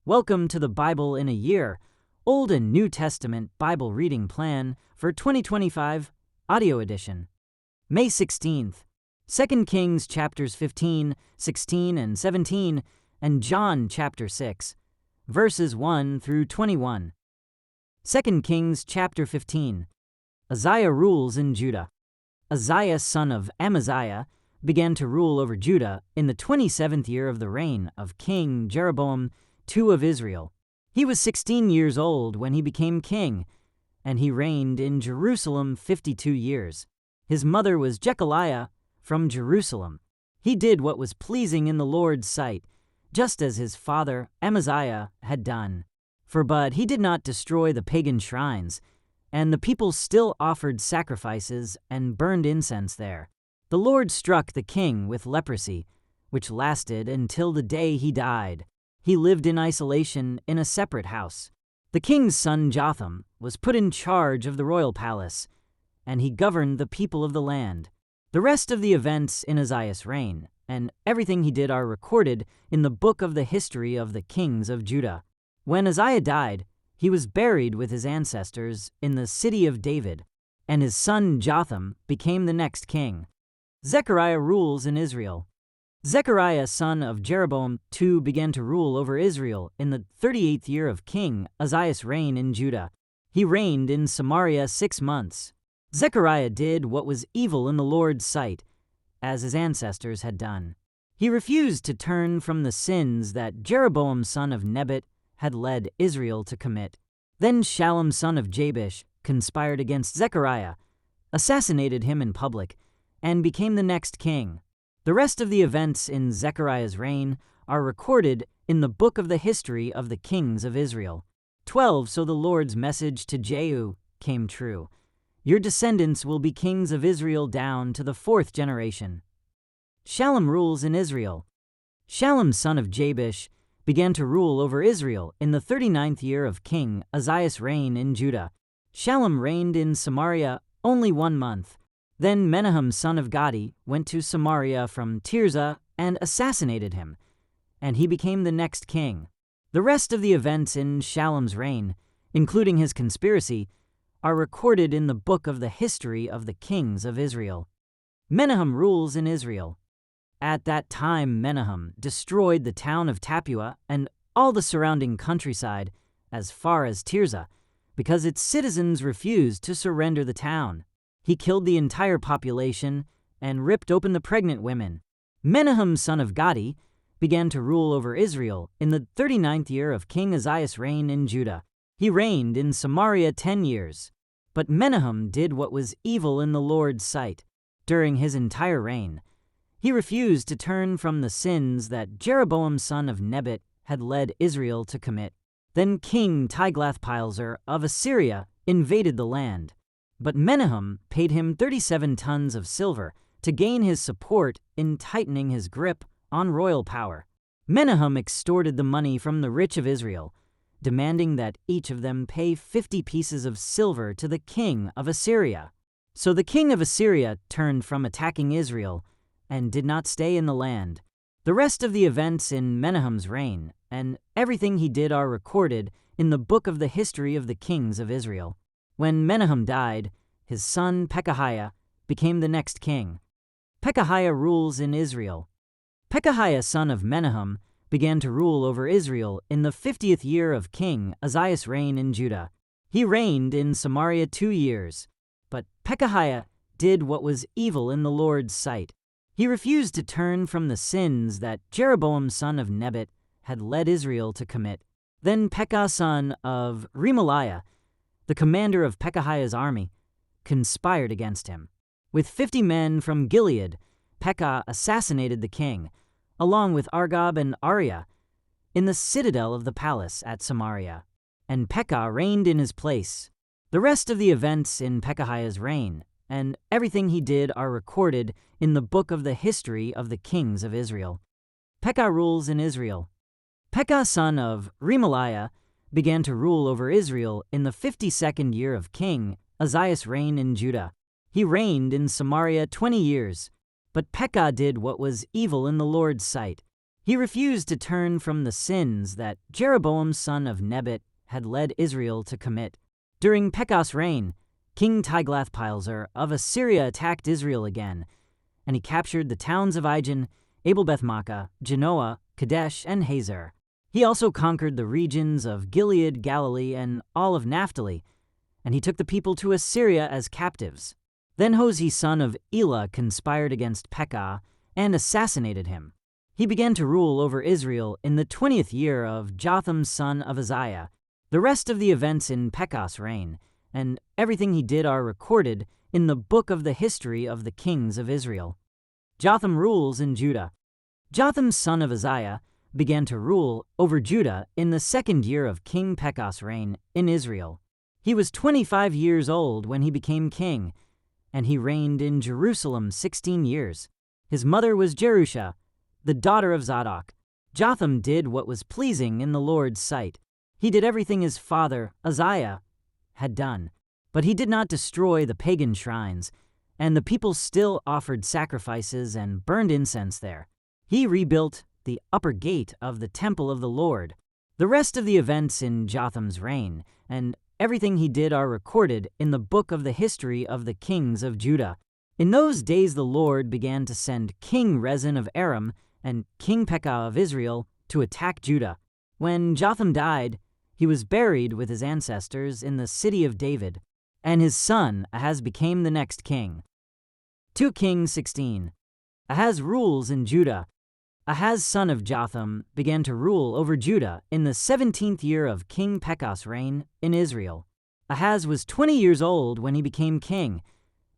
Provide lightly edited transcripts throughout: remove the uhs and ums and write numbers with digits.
Welcome to the Bible in a Year, Old and New Testament Bible Reading Plan for 2025, Audio Edition. May 16th, 2 Kings chapters 15, 16, and 17, and John chapter 6, verses 1 through 21. 2 Kings chapter 15. Uzziah rules in Judah. Uzziah, son of Amaziah, began to rule over Judah in the 27th year of the reign of King Jeroboam II of Israel. He was 16 years old when he became king, and he reigned in Jerusalem 52 years. His mother was Jechaliah from Jerusalem. He did what was pleasing in the Lord's sight, just as his father Amaziah had done. But he did not destroy the pagan shrines, and the people still offered sacrifices and burned incense there. The Lord struck the king with leprosy, which lasted until the day he died. He lived in isolation in a separate house. The king's son Jotham was put in charge of the royal palace, and he governed the people of the land. The rest of the events in Uzziah's reign and everything he did are recorded in the book of the history of the kings of Judah. When Uzziah died, he was buried with his ancestors in the city of David, and his son Jotham became the next king. Zechariah rules in Israel. Zechariah, son of Jeroboam II, began to rule over Israel in the 38th year of King Uzziah's reign in Judah. He reigned in Samaria 6 months. Zechariah did what was evil in the Lord's sight, as his ancestors had done. He refused to turn from the sins that Jeroboam, son of Nebat, had led Israel to commit. Then Shallum, son of Jabesh, conspired against Zechariah, assassinated him in public, and became the next king. The rest of the events in Zechariah's reign are recorded in the book of the history of the kings of Israel. 12. So the Lord's message to Jehu came true. Your descendants will be kings of Israel down to the 4th generation. Shallum rules in Israel. Shallum, son of Jabesh, began to rule over Israel in the 39th year of King Uzziah's reign in Judah. Shallum reigned in Samaria only 1 month. Then Menahem, son of Gadi, went to Samaria from Tirzah and assassinated him, and he became the next king. The rest of the events in Shallum's reign, including his conspiracy, are recorded in the book of the history of the kings of Israel. Menahem rules in Israel. At that time Menahem destroyed the town of Tappuah and all the surrounding countryside as far as Tirzah, because its citizens refused to surrender the town. He killed the entire population and ripped open the pregnant women. Menahem, son of Gadi, began to rule over Israel in the 39th year of King Uzziah's reign in Judah. He reigned in Samaria 10 years. But Menahem did what was evil in the Lord's sight. During his entire reign, he refused to turn from the sins that Jeroboam, son of Nebat, had led Israel to commit. Then King Tiglath-Pileser of Assyria invaded the land. But Menahem paid him 37 tons of silver to gain his support in tightening his grip on royal power. Menahem extorted the money from the rich of Israel, demanding that each of them pay 50 pieces of silver to the king of Assyria. So the king of Assyria turned from attacking Israel and did not stay in the land. The rest of the events in Menahem's reign and everything he did are recorded in the book of the history of the kings of Israel. When Menahem died, his son Pekahiah became the next king. Pekahiah rules in Israel. Pekahiah, son of Menahem, began to rule over Israel in the 50th year of King Uzziah's reign in Judah. He reigned in Samaria 2 years. But Pekahiah did what was evil in the Lord's sight. He refused to turn from the sins that Jeroboam, son of Nebat, had led Israel to commit. Then Pekah, son of Remaliah, the commander of Pekahiah's army, conspired against him. With 50 men from Gilead, Pekah assassinated the king, along with Argob and Ariah, in the citadel of the palace at Samaria, and Pekah reigned in his place. The rest of the events in Pekahiah's reign and everything he did are recorded in the book of the history of the kings of Israel. Pekah rules in Israel. Pekah, son of Remaliah, began to rule over Israel in the 52nd year of King Uzziah's reign in Judah. He reigned in Samaria 20 years. But Pekah did what was evil in the Lord's sight. He refused to turn from the sins that Jeroboam son of Nebat had led Israel to commit. During Pekah's reign, King Tiglath-Pileser of Assyria attacked Israel again, and he captured the towns of Ijon, Abel-Beth-Maachah, Genoa, Kadesh, and Hazor. He also conquered the regions of Gilead, Galilee, and all of Naphtali, and he took the people to Assyria as captives. Then Hoshea son of Elah conspired against Pekah and assassinated him. He began to rule over Israel in the 20th year of Jotham son of Uzziah. The rest of the events in Pekah's reign and everything he did are recorded in the book of the history of the kings of Israel. Jotham rules in Judah. Jotham son of Uzziah began to rule over Judah in the 2nd year of King Pekah's reign in Israel. He was 25 years old when he became king, and he reigned in Jerusalem 16 years. His mother was Jerusha, the daughter of Zadok. Jotham did what was pleasing in the Lord's sight. He did everything his father, Uzziah, had done, but he did not destroy the pagan shrines, and the people still offered sacrifices and burned incense there. He rebuilt the upper gate of the temple of the Lord. The rest of the events in Jotham's reign and everything he did are recorded in the book of the history of the kings of Judah. In those days the Lord began to send King Rezin of Aram and King Pekah of Israel to attack Judah. When Jotham died, he was buried with his ancestors in the city of David, and his son Ahaz became the next king. 2 Kings 16. Ahaz rules in Judah. Ahaz son of Jotham began to rule over Judah in the 17th year of King Pekah's reign in Israel. Ahaz was 20 years old when he became king,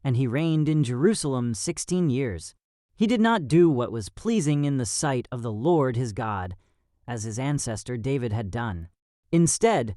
and he reigned in Jerusalem 16 years. He did not do what was pleasing in the sight of the Lord his God, as his ancestor David had done. Instead,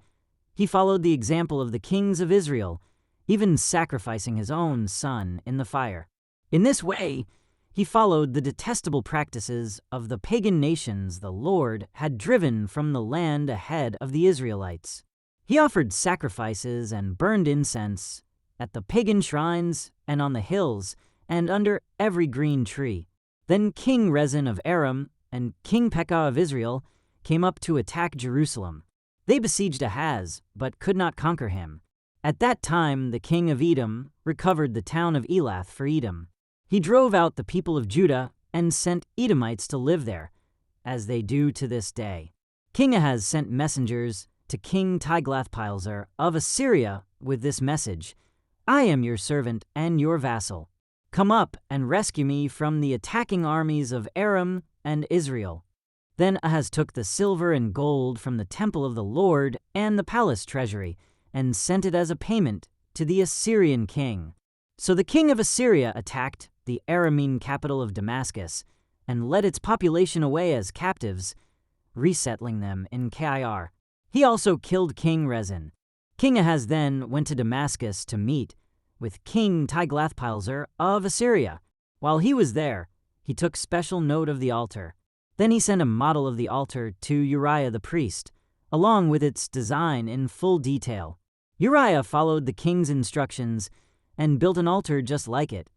he followed the example of the kings of Israel, even sacrificing his own son in the fire. In this way, he followed the detestable practices of the pagan nations the Lord had driven from the land ahead of the Israelites. He offered sacrifices and burned incense at the pagan shrines and on the hills and under every green tree. Then King Rezin of Aram and King Pekah of Israel came up to attack Jerusalem. They besieged Ahaz, but could not conquer him. At that time the king of Edom recovered the town of Elath for Edom. He drove out the people of Judah and sent Edomites to live there, as they do to this day. King Ahaz sent messengers to King Tiglath-Pileser of Assyria with this message: "I am your servant and your vassal. Come up and rescue me from the attacking armies of Aram and Israel." Then Ahaz took the silver and gold from the temple of the Lord and the palace treasury and sent it as a payment to the Assyrian king. So the king of Assyria attacked the Aramean capital of Damascus and led its population away as captives, resettling them in Kir. He also killed King Rezin. King Ahaz then went to Damascus to meet with King Tiglath-Pileser of Assyria. While he was there, he took special note of the altar. Then he sent a model of the altar to Uriah the priest, along with its design in full detail. Uriah followed the king's instructions and built an altar just like it,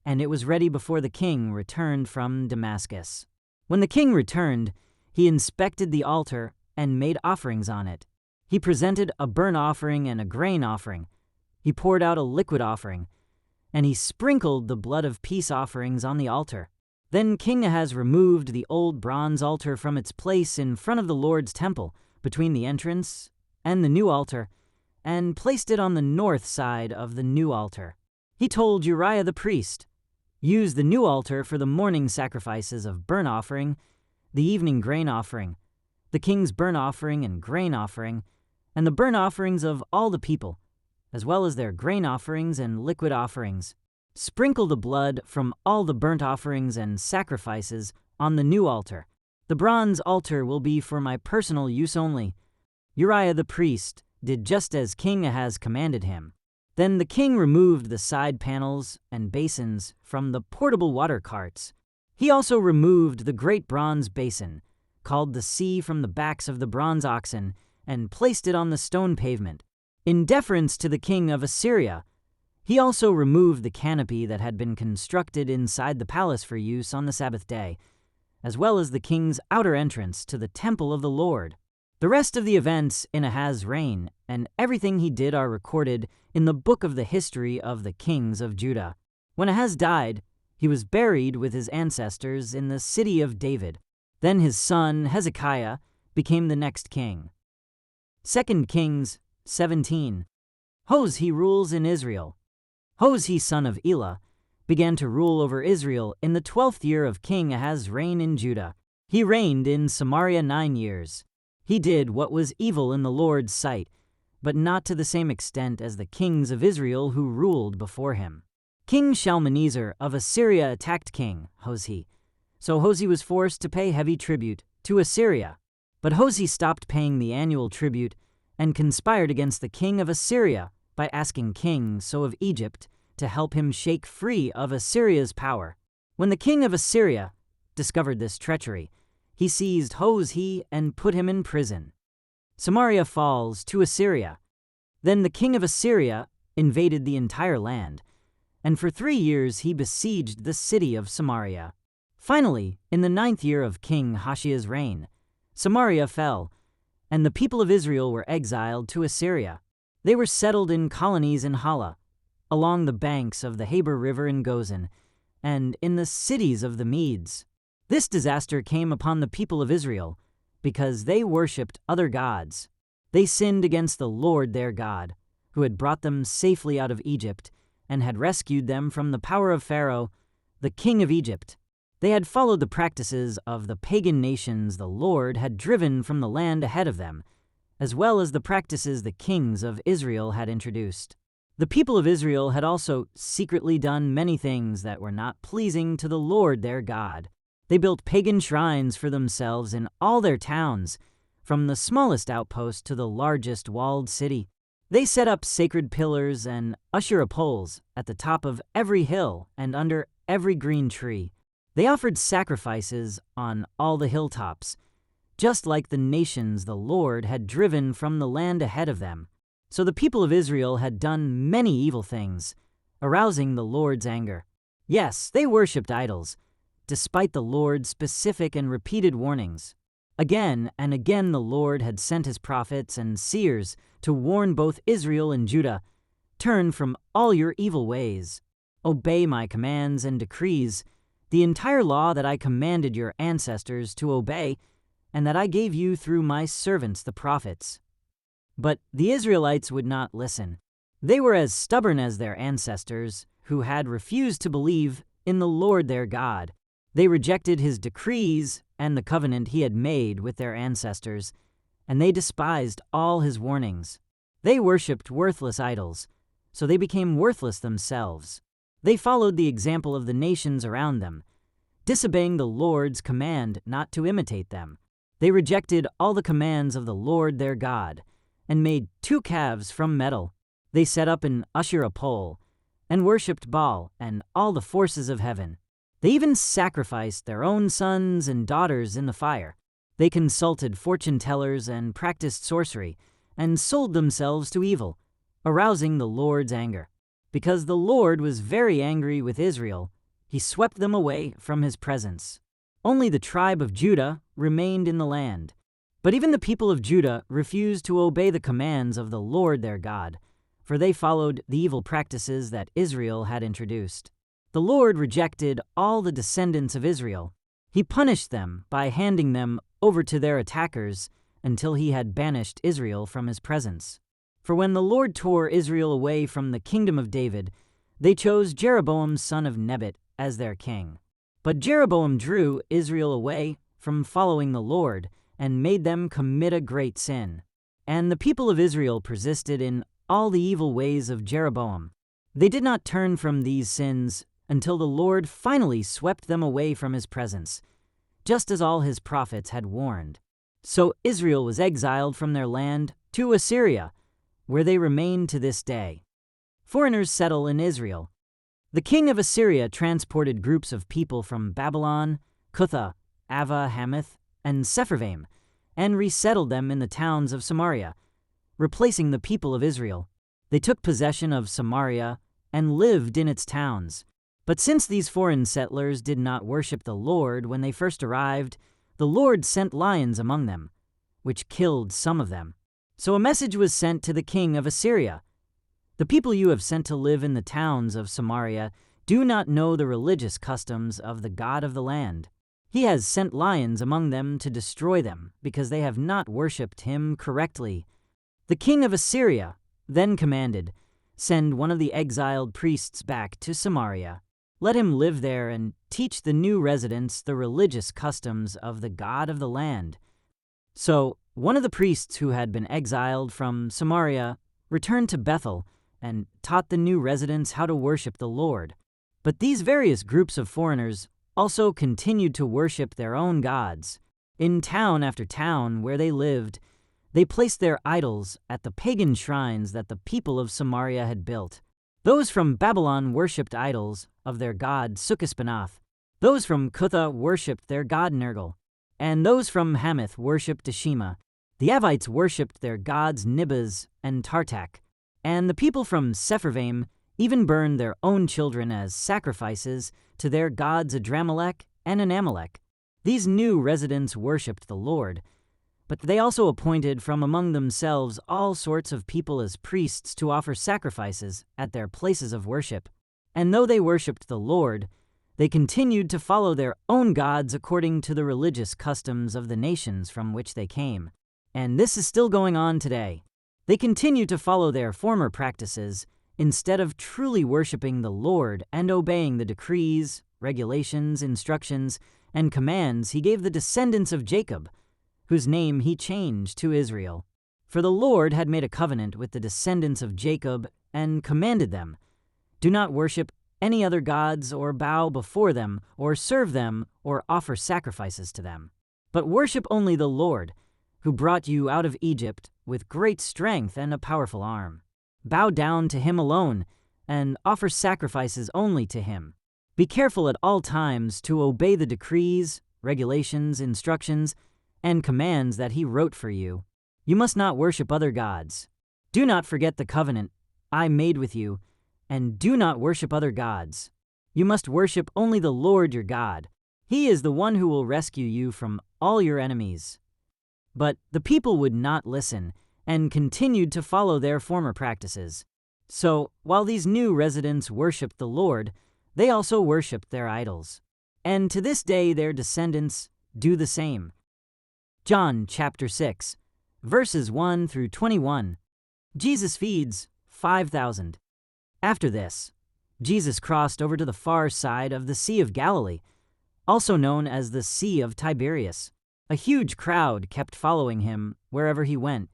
and it was ready before the king returned from Damascus. When the king returned, he inspected the altar and made offerings on it. He presented a burnt offering and a grain offering. He poured out a liquid offering, and he sprinkled the blood of peace offerings on the altar. Then King Ahaz removed the old bronze altar from its place in front of the Lord's temple, between the entrance and the new altar, and placed it on the north side of the new altar. He told Uriah the priest, "Use the new altar for the morning sacrifices of burnt offering, the evening grain offering, the king's burnt offering and grain offering, and the burnt offerings of all the people, as well as their grain offerings and liquid offerings. Sprinkle the blood from all the burnt offerings and sacrifices on the new altar. The bronze altar will be for my personal use only." Uriah the priest did just as King Ahaz commanded him. Then the king removed the side panels and basins from the portable water carts. He also removed the great bronze basin, called the sea, from the backs of the bronze oxen, and placed it on the stone pavement. In deference to the king of Assyria, he also removed the canopy that had been constructed inside the palace for use on the Sabbath day, as well as the king's outer entrance to the temple of the Lord. The rest of the events in Ahaz's reign and everything he did are recorded in the book of the history of the kings of Judah. When Ahaz died, he was buried with his ancestors in the city of David. Then his son Hezekiah became the next king. 2 Kings 17. Hoshea rules in Israel. Hoshea, son of Elah, began to rule over Israel in the 12th year of King Ahaz's reign in Judah. He reigned in Samaria 9 years. He did what was evil in the Lord's sight, but not to the same extent as the kings of Israel who ruled before him. King Shalmaneser of Assyria attacked King Hoshea, so Hoshea was forced to pay heavy tribute to Assyria. But Hoshea stopped paying the annual tribute and conspired against the king of Assyria by asking King So of Egypt to help him shake free of Assyria's power. When the king of Assyria discovered this treachery, he seized Hoshea and put him in prison. Samaria falls to Assyria. Then the king of Assyria invaded the entire land, and for 3 years he besieged the city of Samaria. Finally, in the 9th year of King Hoshea's reign, Samaria fell, and the people of Israel were exiled to Assyria. They were settled in colonies in Hala, along the banks of the Habor River in Gozan, and in the cities of the Medes. This disaster came upon the people of Israel because they worshipped other gods. They sinned against the Lord their God, who had brought them safely out of Egypt and had rescued them from the power of Pharaoh, the king of Egypt. They had followed the practices of the pagan nations the Lord had driven from the land ahead of them, as well as the practices the kings of Israel had introduced. The people of Israel had also secretly done many things that were not pleasing to the Lord their God. They built pagan shrines for themselves in all their towns, from the smallest outpost to the largest walled city. They set up sacred pillars and Asherah poles at the top of every hill and under every green tree. They offered sacrifices on all the hilltops, just like the nations the Lord had driven from the land ahead of them. So the people of Israel had done many evil things, arousing the Lord's anger. Yes, they worshipped idols, despite the Lord's specific and repeated warnings. Again and again the Lord had sent his prophets and seers to warn both Israel and Judah, "Turn from all your evil ways. Obey my commands and decrees, the entire law that I commanded your ancestors to obey, and that I gave you through my servants the prophets." But the Israelites would not listen. They were as stubborn as their ancestors, who had refused to believe in the Lord their God. They rejected his decrees and the covenant he had made with their ancestors, and they despised all his warnings. They worshipped worthless idols, so they became worthless themselves. They followed the example of the nations around them, disobeying the Lord's command not to imitate them. They rejected all the commands of the Lord their God, and made 2 calves from metal. They set up an Asherah pole, and worshipped Baal and all the forces of heaven. They even sacrificed their own sons and daughters in the fire. They consulted fortune-tellers and practiced sorcery, and sold themselves to evil, arousing the Lord's anger. Because the Lord was very angry with Israel, he swept them away from his presence. Only the tribe of Judah remained in the land. But even the people of Judah refused to obey the commands of the Lord their God, for they followed the evil practices that Israel had introduced. The Lord rejected all the descendants of Israel. He punished them by handing them over to their attackers until he had banished Israel from his presence. For when the Lord tore Israel away from the kingdom of David, they chose Jeroboam son of Nebat as their king. But Jeroboam drew Israel away from following the Lord and made them commit a great sin. And the people of Israel persisted in all the evil ways of Jeroboam. They did not turn from these sins until the Lord finally swept them away from his presence, just as all his prophets had warned. So Israel was exiled from their land to Assyria, where they remain to this day. Foreigners settle in Israel. The king of Assyria transported groups of people from Babylon, Cutha, Ava, Hamath, and Sepharvaim, and resettled them in the towns of Samaria, replacing the people of Israel. They took possession of Samaria and lived in its towns. But since these foreign settlers did not worship the Lord when they first arrived, the Lord sent lions among them, which killed some of them. So a message was sent to the king of Assyria. The people you have sent to live in the towns of Samaria do not know the religious customs of the God of the land. He has sent lions among them to destroy them, because they have not worshipped him correctly. The king of Assyria then commanded, "Send one of the exiled priests back to Samaria. Let him live there and teach the new residents the religious customs of the God of the land." So one of the priests who had been exiled from Samaria returned to Bethel and taught the new residents how to worship the Lord. But these various groups of foreigners also continued to worship their own gods. In town after town where they lived, they placed their idols at the pagan shrines that the people of Samaria had built. Those from Babylon worshipped idols of their god Sukkot-Benoth. Those from Cutha worshipped their god Nergal. And those from Hamath worshipped Ashima. The Avites worshipped their gods Nibaz and Tartak. And the people from Sepharvaim even burned their own children as sacrifices to their gods Adramelech and Anamelech. These new residents worshipped the Lord, but they also appointed from among themselves all sorts of people as priests to offer sacrifices at their places of worship. And though they worshipped the Lord, they continued to follow their own gods according to the religious customs of the nations from which they came. And this is still going on today. They continue to follow their former practices instead of truly worshiping the Lord and obeying the decrees, regulations, instructions, and commands he gave the descendants of Jacob, whose name he changed to Israel. For the Lord had made a covenant with the descendants of Jacob and commanded them, "Do not worship any other gods or bow before them or serve them or offer sacrifices to them, but worship only the Lord, who brought you out of Egypt with great strength and a powerful arm. Bow down to him alone and offer sacrifices only to him. Be careful at all times to obey the decrees, regulations, instructions, and commands that he wrote for you. You must not worship other gods. Do not forget the covenant I made with you, and do not worship other gods. You must worship only the Lord your God. He is the one who will rescue you from all your enemies." But the people would not listen and continued to follow their former practices. So, while these new residents worshipped the Lord, they also worshipped their idols. And to this day their descendants do the same. John chapter 6, verses 1 through 21. Jesus feeds 5,000. After this, Jesus crossed over to the far side of the Sea of Galilee, also known as the Sea of Tiberias. A huge crowd kept following him wherever he went,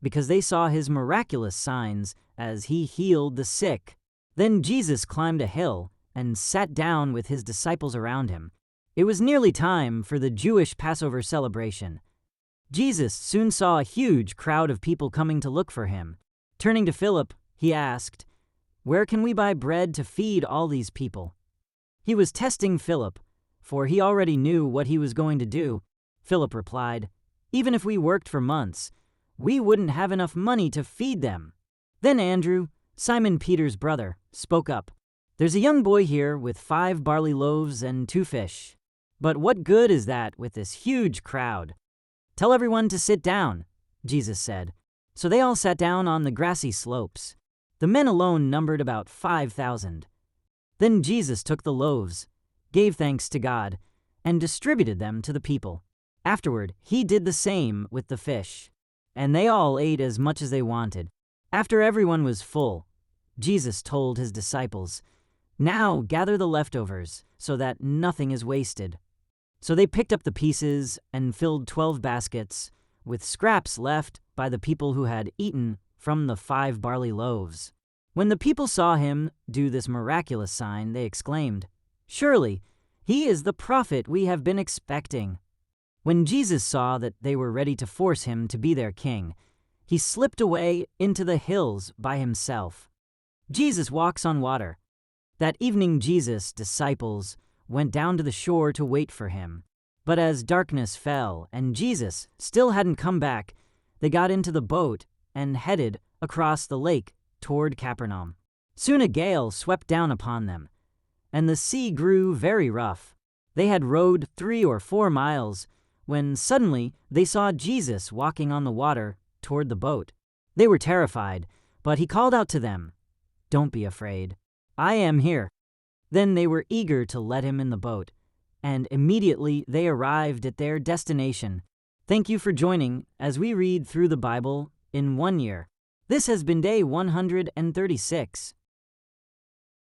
because they saw his miraculous signs as he healed the sick. Then Jesus climbed a hill and sat down with his disciples around him. It was nearly time for the Jewish Passover celebration. Jesus soon saw a huge crowd of people coming to look for him. Turning to Philip, he asked, "Where can we buy bread to feed all these people?" He was testing Philip, for he already knew what he was going to do. Philip replied, "Even if we worked for months, we wouldn't have enough money to feed them." Then Andrew, Simon Peter's brother, spoke up. "There's a young boy here with 5 barley loaves and 2 fish. But what good is that with this huge crowd?" "Tell everyone to sit down," Jesus said. So they all sat down on the grassy slopes. The men alone numbered about 5,000. Then Jesus took the loaves, gave thanks to God, and distributed them to the people. Afterward, he did the same with the fish, and they all ate as much as they wanted. After everyone was full, Jesus told his disciples, "Now gather the leftovers so that nothing is wasted." So they picked up the pieces and filled 12 baskets with scraps left by the people who had eaten from the 5 barley loaves. When the people saw him do this miraculous sign, they exclaimed, "Surely he is the prophet we have been expecting." When Jesus saw that they were ready to force him to be their king, he slipped away into the hills by himself. Jesus walks on water. That evening Jesus' disciples went down to the shore to wait for him. But as darkness fell and Jesus still hadn't come back, they got into the boat and headed across the lake toward Capernaum. Soon a gale swept down upon them, and the sea grew very rough. They had rowed 3 or 4 miles when suddenly they saw Jesus walking on the water toward the boat. They were terrified, but he called out to them, "Don't be afraid. I am here." Then they were eager to let him in the boat, and immediately they arrived at their destination. Thank you for joining as we read through the Bible in 1 year. This has been day 136.